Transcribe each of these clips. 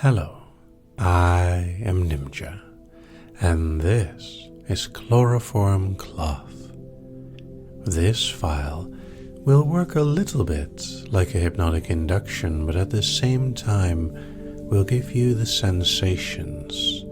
Hello, I am Nimja, and this is Chloroform Cloth. This file will work a little bit like a hypnotic induction, but at the same time will give you the sensations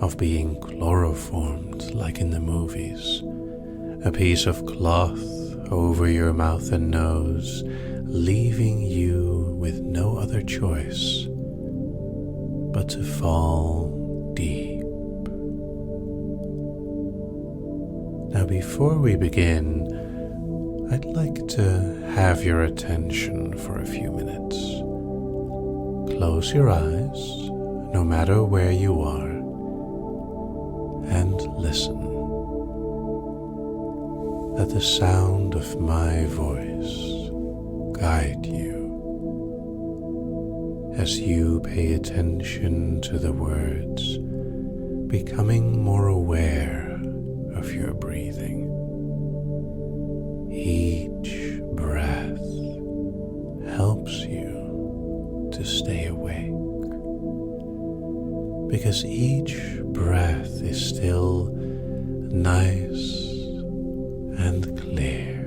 of being chloroformed like in the movies. A piece of cloth over your mouth and nose, leaving you with no other choice but to fall deep. Now, before we begin, I'd like to have your attention for a few minutes. Close your eyes, no matter where you are, and listen. Let the sound of my voice guide you as you pay attention to the words, becoming more aware of your breathing. Each breath helps you to stay awake, because each breath is still nice and clear.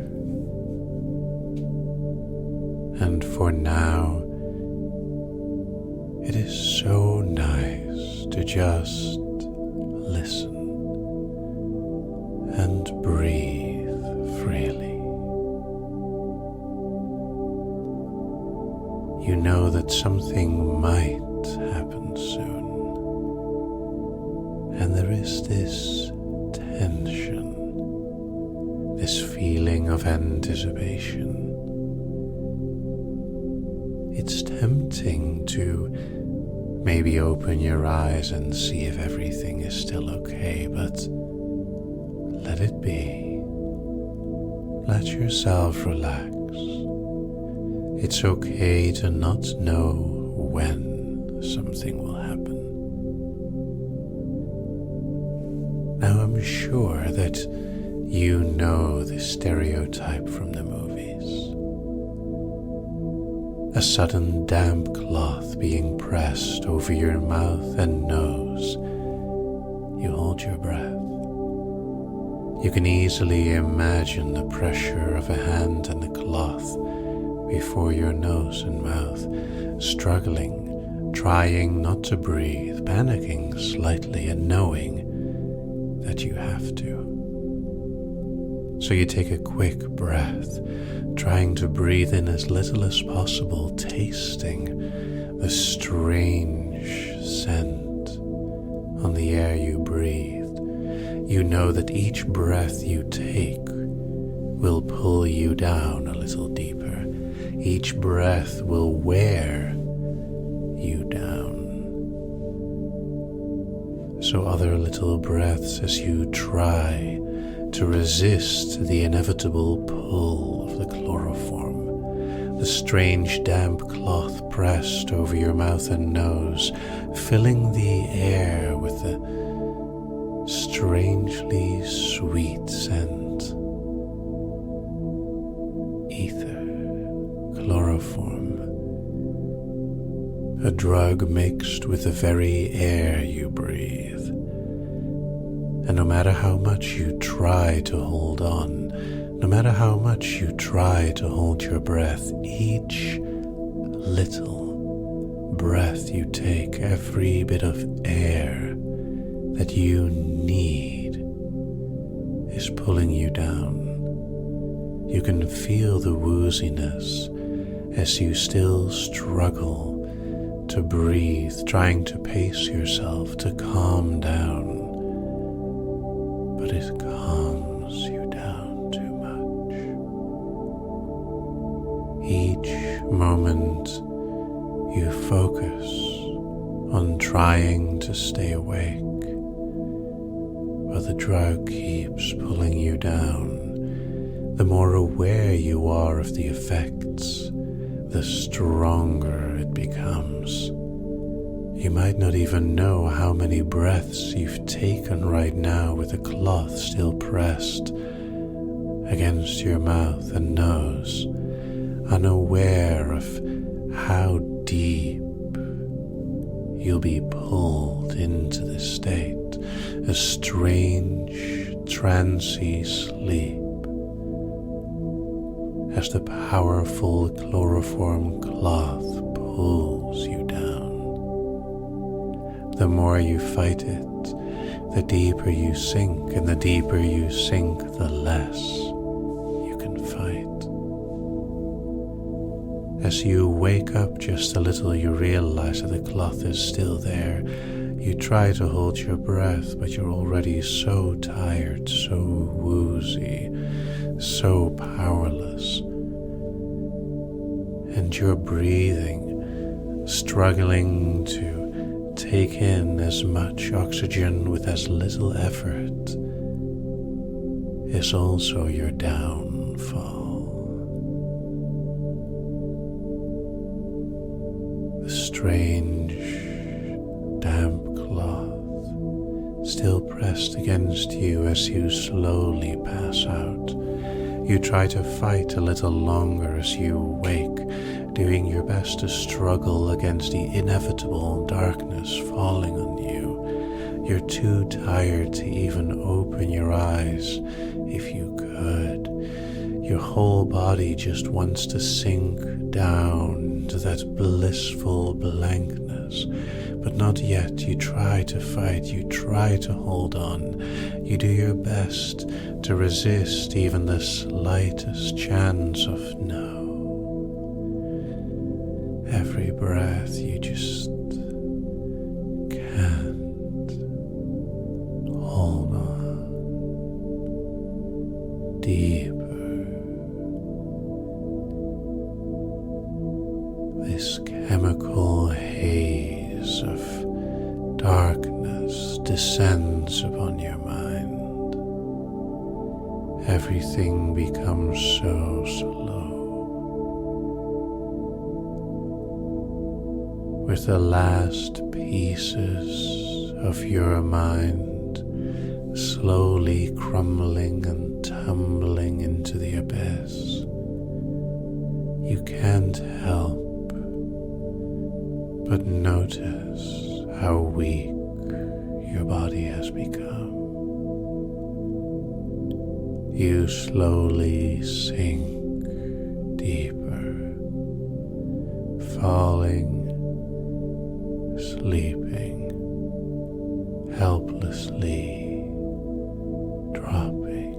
And for now, it is so nice to just listen and breathe freely. You know that something might happen soon, and there is this tension, this feeling of anticipation. It's tempting to maybe open your eyes and see if everything is still okay, but let it be. Let yourself relax. It's okay to not know when something will happen. Now, I'm sure that you know the stereotype from the movies. A sudden damp cloth being pressed over your mouth and nose. You hold your breath. You can easily imagine the pressure of a hand and the cloth before your nose and mouth, struggling, trying not to breathe, panicking slightly and knowing that you have to. So you take a quick breath, trying to breathe in as little as possible, tasting the strange scent on the air you breathed. You know that each breath you take will pull you down a little deeper. Each breath will wear you down. So other little breaths as you try to resist the inevitable pull of the chloroform, the strange damp cloth pressed over your mouth and nose, filling the air with a strangely sweet scent. Ether, chloroform, a drug mixed with the very air you breathe. And no matter how much you try to hold on, no matter how much you try to hold your breath, each little breath you take, every bit of air that you need, is pulling you down. You can feel the wooziness as you still struggle to breathe, trying to pace yourself to calm down. But it calms you down too much. Each moment you focus on trying to stay awake, while the drug keeps pulling you down, the more aware you are of the effects, the stronger it becomes. You might not even know how many breaths you've taken right now with the cloth still pressed against your mouth and nose, unaware of how deep you'll be pulled into this state, a strange, trancy sleep, as the powerful chloroform cloth pulls you down. The more you fight it, the deeper you sink, and the deeper you sink, the less you can fight. As you wake up just a little, you realize that the cloth is still there. You try to hold your breath, but you're already so tired, so woozy, so powerless. And you're breathing, struggling to take in as much oxygen with as little effort, is also your downfall. The strange, damp cloth still pressed against you as you slowly pass out. You try to fight a little longer as you wake, doing your best to struggle against the inevitable darkness falling on you. You're too tired to even open your eyes if you could. Your whole body just wants to sink down into that blissful blankness, but not yet. You try to fight, you try to hold on. You do your best to resist even the slightest chance of no. Every breath you just can't hold on. Deeper. This chemical haze of darkness descends upon your mind. Everything becomes so slow. With the last pieces of your mind slowly crumbling and tumbling into the abyss, you can't help but notice how weak your body has become. You slowly sink deeper, falling, sleeping, helplessly dropping,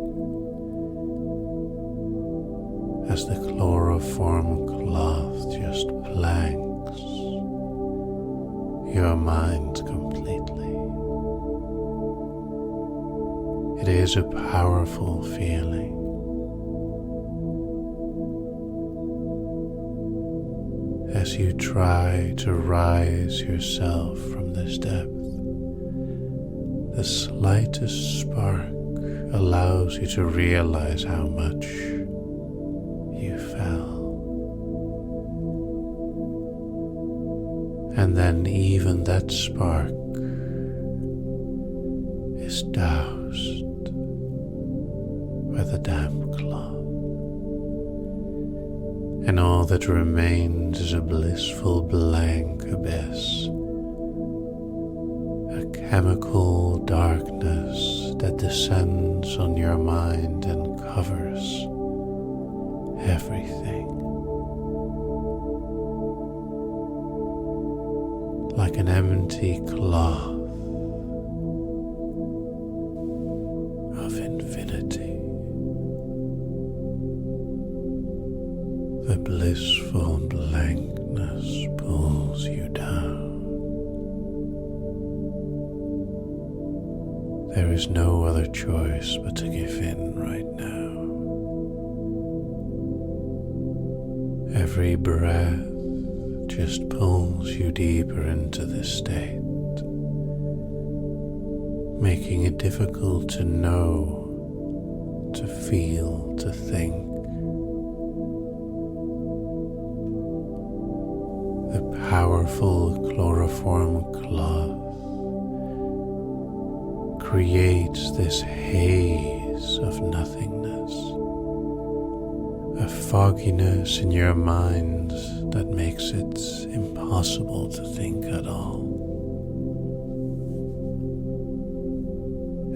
as the chloroform cloth just blanks your mind completely. It is a powerful feeling. As you try to rise yourself from this depth, the slightest spark allows you to realize how much you fell. And then even that spark is doused by the damp cloth, and all that remains is a blissful blank abyss, a chemical darkness that descends on your mind and covers everything. Like an empty cloth of infinity. The blissful blankness pulls you down. There is no other choice but to give in right now. Every breath just pulls you deeper into this state, making it difficult to know, to feel, to think. The powerful chloroform cloth creates this haze of nothingness, a fogginess in your mind that makes it impossible to think at all.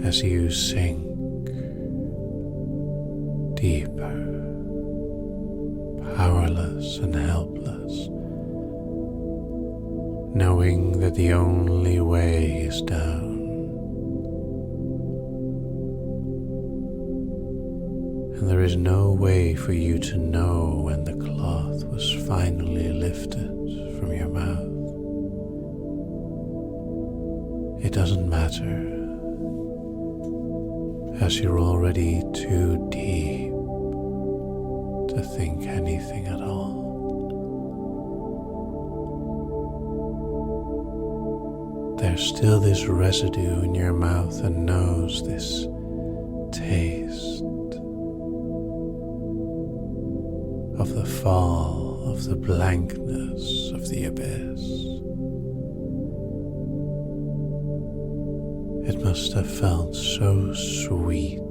as you sink deeper, powerless and helpless, knowing that the only way is down. And there is no way for you to know when the cloth was finally lifted from your mouth. It doesn't matter, as you're already too deep to think anything at all. There's still this residue in your mouth and nose, this taste of the fall, of the blankness of the abyss. It must have felt so sweet,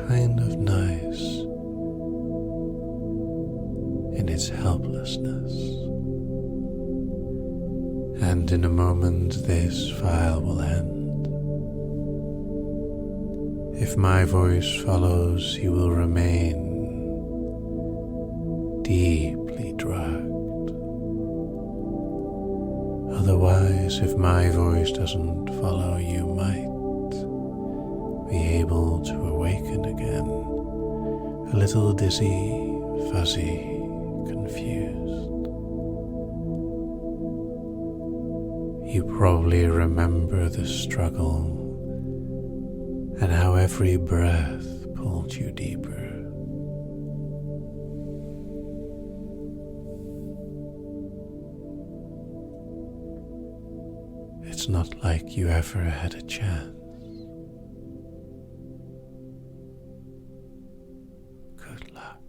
kind of nice in its helplessness. And in a moment this file will end. If my voice follows, you will remain deeply drugged. Otherwise, if my voice doesn't follow, you might be able to awaken again, a little dizzy, fuzzy, confused. You probably remember the struggle and how every breath pulled you deeper. It's not like you ever had a chance. Good luck.